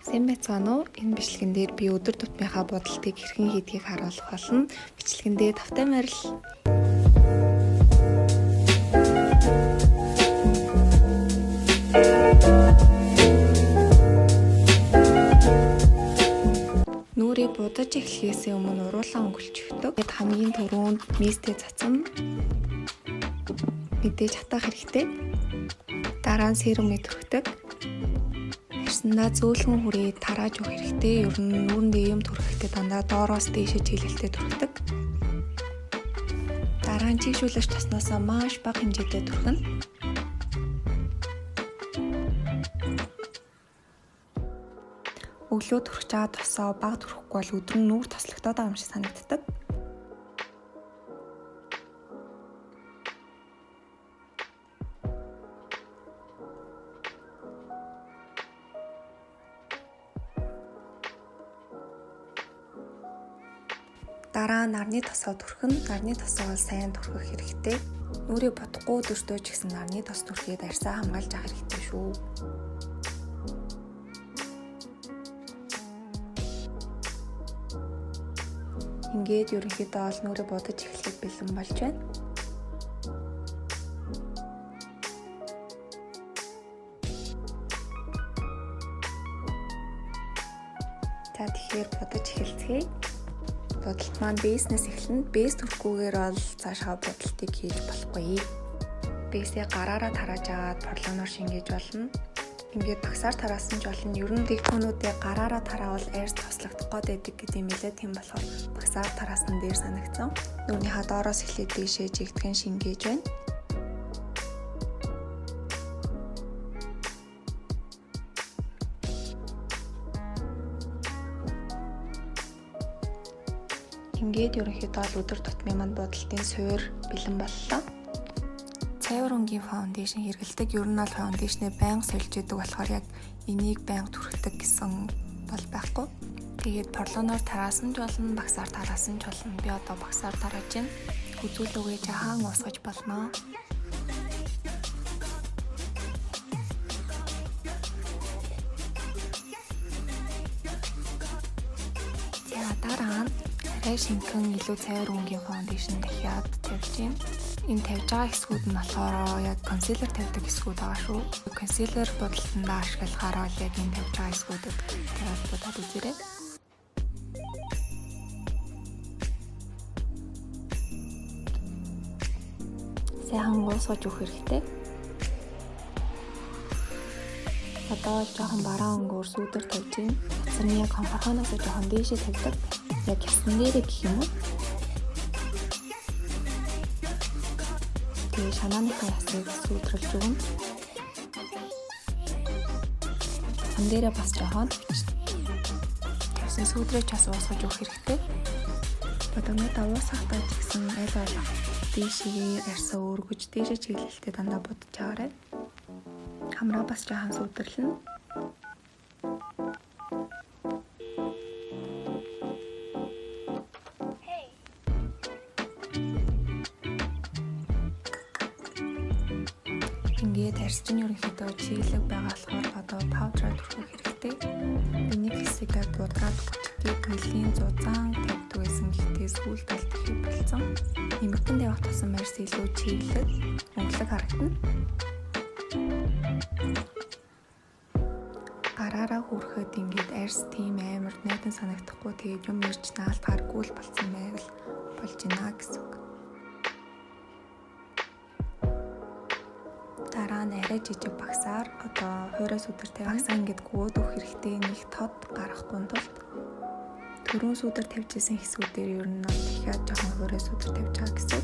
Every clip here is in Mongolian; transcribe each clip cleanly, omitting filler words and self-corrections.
Сайн байцгаана уу? Энэ бичлэгэн дээр би өдөр тутмынхаа бодолтыг хэрхэн хийдгийг харуулах болно. Бичлэгэндээ тавтай морил. Нүрийг будаж эхлэхээс өмнө уруулан өнгөлчихдөг. Тэгэд хамгийн түрүүнд мистэй цацсан мэдээж хатах хэрэгтэй. Дараа нь серум өдөрхдөг. Харснаа зөөлхөн хүрээ тарааж өгөх хэрэгтэй. Ер нь нүүрэндээ юм түрхэхдээ дандаа доороос дээшээ чиглэлтэй түрхдэг. Дараа нь чигшүүлж тосноосоо маш бага хэмжээтэй түрхэнэ. Өглөө түрхэж байгаа тосоо бага түрхэхгүй бол өдөр нь нүүр тослогдоод байгаа юм шиг санагддаг. Дараа нь нарны тосоо түрхэн, нарны тосоо сайн түрхэх хэрэгтэй. Нүрээ бодохгүй дөртөө ч гэсэн нарны тос түрхээд арьсаа хамгаалж авах хэрэгтэй шүү. Ингээд ерөнхийдөө ол нүрээ бодож эхлэхэд бэлэн болж байна. За тэгэхээр бодож эхэлцгээе. Бодолт маань бэйснээс эхэлнэ. Бэйс түрхгүйгээр бол цаашаа бодолтыг хийж болохгүй. Бэйсээ гараараа тарааж аваад порлоноор шингээж болно. Ингээд багсаар тараасан ч болно. Ер нь дэгтүүнүүдээ гараараа тараавал арьс тослогдох гээд байдаг гэдэг юм лээ. Тийм болохоор багсаар тараасан дээр санагдсан. Нүрийнхаа доороос эхлээд дээшээ жигдгэн шингээж байна. Ингээд ерөнхийдөө л өдөр тутмын манд бодолтын суур бэлэн боллоо. Цайвар өнгийн фаундейшн хэрэгэлдэг. Ер нь бол фаундейшнээ байнга сольж идэг болохоор яг энийг байнга түрхдэг гэсэн бол байхгүй. Тэгээд порлоноор тараасан ч болно, багсаар тараасан ч болно. Би одоо багсаар тарааж байна. Үзүүлэлгээ жахан уусгаж болно. За дараа нь арай шинхэн илүү цайвар өнгийн фаундейшн дахиад тавьж байна. Энэ тавьж байгаа хэсгүүд нь болохоор яг консилер тавьдаг хэсгүүд байгаа шүү. Консилер бодолтонд ашиглахаар бол яг энэ тавьж байгаа хэсгүүдэд тавиад бодоод үзээрэй. Сайхан уусгаж өгөх хэрэгтэй. Одоо жоохон бараа өнгөөр сүүдэр тавьж байна. Цэцэрний яг хонхорхоноос жоохон дээшээ тавьдаг. Яг ясны нэрээ гэх юм уу? Тэгээ шанааныхаа ясыг сүйтрэлж өгнө. Хан дээрээ бас жоохон тавьсан сүйтрэж бас уусгаж өгөх хэрэгтэй. Одоо мэдээ уусгахтаа ч гэсэн аль болох дээшээ арьсаа өргөж дээшээ чиглэлтэй дандаа будаж аваарай. Хамраа бас жоохон сүйтгэрлэнэ. Ингээд арьс чинь ерөнхийдөө чиглэг байгаа болохоор одоо паудраа түрхэх хэрэгтэй. Энийг хэсэгтэй будгаад бүтгэдэг нэлийн зузаан тавьдаг байсан гэхдээ сүүлд бол тэхий болсон. Нэмэгдэн явах тусам арьс илүү чиглэг, өнгөлөг харагдана. Гараараа хүрхэд ингээд арьс тийм амар найдан санагдахгүй тэгээд юм ирж наалтахааргүй л болсон байвал болж байна гэсэн үг. Дараа нь арай жижиг багсаар одоо хуурай сүдэртэй багсаа ингээд гүйд өгөх хэрэгтэй. Нэг тод гарахгүй тулд түрүүн сүдэр тавьж исэн хэсгүүдээр ер нь дахиад жоохон хуурай сүдэр тавьж байгаа гэсэн.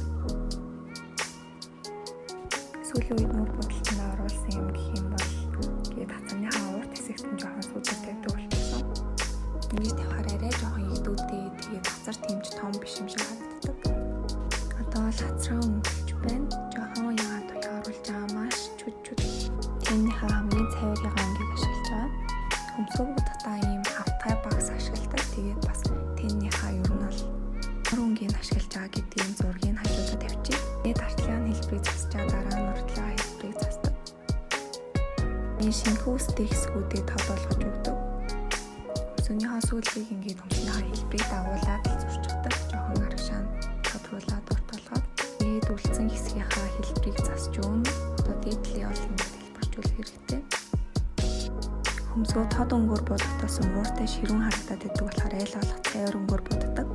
Сүүлийн үед нүр бодолтонд оруулсан юм гэх юм бол гээд хацаныхаа урт хэсэгт нь жоохон сүдэр тавьдаг болчихсон. Ингэж тавихаар арай жоохон игдүүдтэй тэгээд хацар тэмч том биш юм шиг харагддаг. Одоо л хацраа өнгөлж байна. Жоохон яагаад оруулж байгаа маш чүд. Тэнийхээ хамгийн цайварын өнгийг ашиглаж байгаа. Хөмсгөө бодохтаа ийм хавтай багс ашигладаг. Тэгээд бас тэнийхээ ер нь бол өнгийг ашиглаж байгаа гэдгийг зургийг хажуудад тавьчих. Тэгээд артлын хэлбэрийг засчаа дараа нь уртлаа хэлбэрийг засдаг. Энэ шинхүүстэй хэсгүүдээ тод болгож өгдөг. сүүлийг ингээд хүнсний хэлбэрийг дагуулад зурчихдаг. Жохон аргашаанд тодруулаад урт болгоод тэгээд үлдсэн хэсгийнхаа хэлбэрийг засч өгнө. Одоо дээдлийн ол ингээд хэлбэржүүлэх хэрэгтэй. Хөмсгөө тод өнгөөр бодогдоос мууртай ширүүн харагдаад байдаг болохоор айл болох цайвар өнгөөр боддог.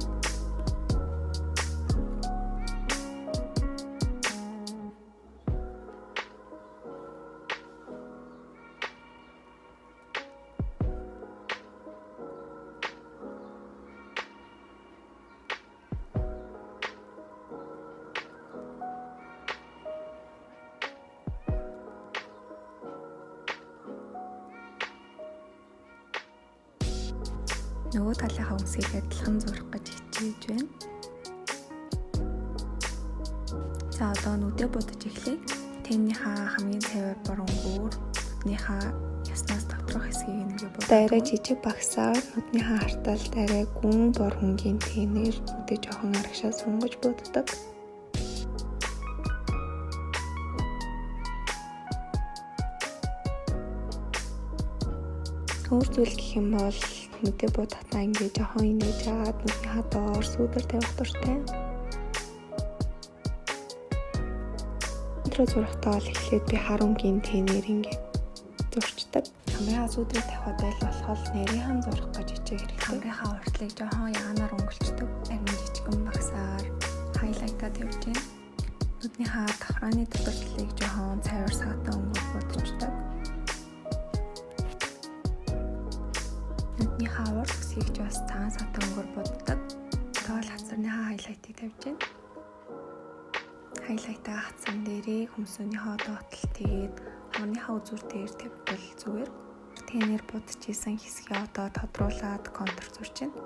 Нөгөө талынхаа үсгийг адилхан зурах гэж хичээж байна. За одоо нүдэ будаж эхлэе. Тээнийхээ хамгийн цайвар борөнгөөр нүднийхээ яснаас доторх хэсгийг нэгэ будаа. Дайраа жижиг багсаар нүднийхээ хартал дайраа гүн борхонгийн тэнээр нүдэ жоохон арагшаа сунгаж буддаг. Өөр зүйл гэх юм бол нүдэ будахтаа ингээд жоохон инээж аваад нүднийхээ доор сүүдэр тавих дуртай. Өдрөө зурхтаа бол эхлээд би хар өнгийн тэнээр ингээд зурчдаг. Камераа сүүдрээ тавихад айл болохол нэрийнхэн зурх гэж хичээх хэрэгтэй. Камерынхаа уртлыг жоохон яганаар өнгөлчдөг. Арим жижигэн багсаар хайлайтаа тавьж байна. Нүднийхээ давхрааны дотор талыг жоохон цайвар саатан өнгөөр будчихдаг. Нүднийхээ урд хэсгийг ч бас цагаан саатан өнгөөр буддаг. Тоол хацарныхаа хайлайтыг тавьж байна. Хайлайтаа хацсан дээрээ хөмсөөнийхөө доотлол тэгээд хооныхаа үзүүр дээр тавьбал зүгээр. Тэнээр будчихсан хэсгээ одоо тодруулаад контур зурж байна.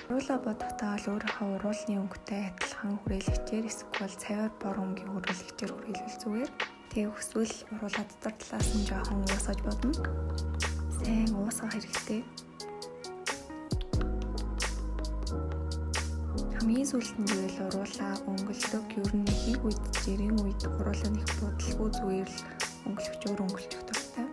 Уруулаа бодохдоо л өөрийнхөө уруулны өнгөтэй адилхан хүрээлэгчээр эсвэл цайвар бор өнгийн хүрээлэгчээр хүрээлвэл зүгээр. Тэгээ хүсвэл уруулаа дотор талаас нь жоохон уусгаж бодно. Сайн уусгах хэрэгтэй. Хамгийн сүүлд нь гэвэл уруулаа өнгөлдөг. Ер нь хийх үед жирийн үед уруулаа нэг будалгүй зүгээр л өнгөлөх өөр өнгөлчих дуртай.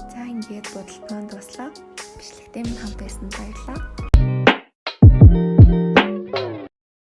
За ингээд будалд маань дуслаа. Бичлэгтэй минь хамт байсан баярлалаа.